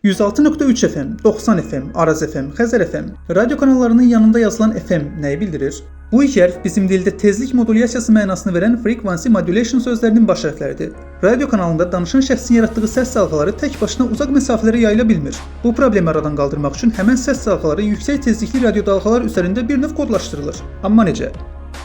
106.3 FM, 90 FM, Araz FM, Xəzər FM radyo kanallarının yanında yazılan FM nəyi bildirir? Bu iki hərf bizim dildə tezlik modulyasiyası mənasını verən frequency modulation sözlərinin baş hərfləridir. Radyo kanalında danışan şəxsin yaratdığı səs dalğaları tək başına uzaq məsafələrə yayıla bilmir. Bu problemi aradan qaldırmaq üçün həmin səs dalğaları yüksək tezlikli radyo dalğalar üzərində bir növ kodlaşdırılır. Amma necə?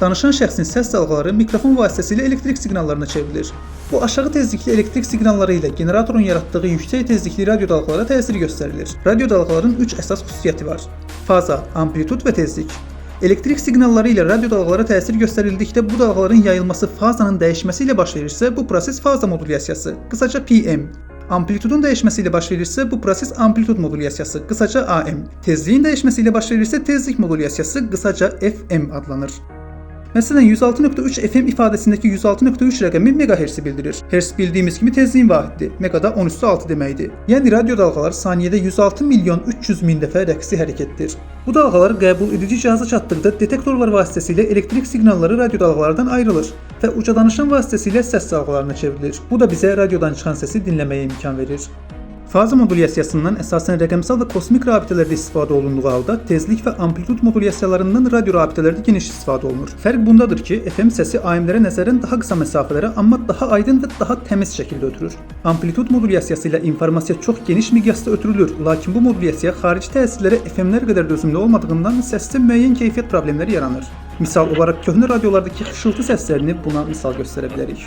Danışan şəxsin səs dalğaları mikrofon vasitəsilə elektrik siqnallarına çevrilir. Bu aşağı tezlikli elektrik siqnalları ilə generatorun yaratdığı yüksək tezlikli radyo dalğalara təsir göstərilir. Radyo dalğaların 3 əsas xüsusiyyəti var: faza, amplitud və tezlik. Elektrik siqnalları ilə radyo dalğalara təsir göstərildikdə bu dalğaların yayılması fazanın dəyişməsi ilə baş verirsə, bu proses faza modulyasiyası, qısaca PM. Amplitudun dəyişməsi ilə baş verirsə, bu proses amplitud modulyasiyası, qısaca AM. Tezliyin dəyişməsi ilə baş verirsə, tezlik modulyasiyası, qısaca FM adlanır. Məsələn, 106.3 FM ifadəsindəki 106.3 rəqəmi megahertzi bildirir. Hertz bildiyimiz kimi tezliyin vahididir. Mega da 10^6 deməkdir. Yəni radio dalğalar saniyədə 106.300.000 dəfə rəqsi hərəkətdir. Bu dalğalar qəbul edici cihaza çatdıqda detektorlar vasitəsilə elektrik siqnalları radio dalğalardan ayrılır və uca danışan vasitəsilə səs dalğalarına çevrilir. Bu da bizə radiodan çıxan səsi dinləməyə imkan verir. Faza modulyasiyasından əsasən rəqəmsal və kosmik rabitələrdə istifadə olunduğu halda tezlik və amplitud modulyasiyalarından radio rabitələrdə geniş istifadə olunur. Fərq bundadır ki, FM səsi AM-lərə nəzərən daha qısa məsafələrə, amma daha aydın və daha təmiz şəkildə ötürür. Amplitud modulyasiyası ilə informasiya çox geniş miqyasda ötürülür, lakin bu modulyasiya xarici təsirlərə FM-lər qədər dözümlü olmadığından səsdə müəyyən keyfiyyət problemləri yaranır. Misal olaraq köhnə radiolardakı xışıltı səslərini buna misal göstərə bilərik.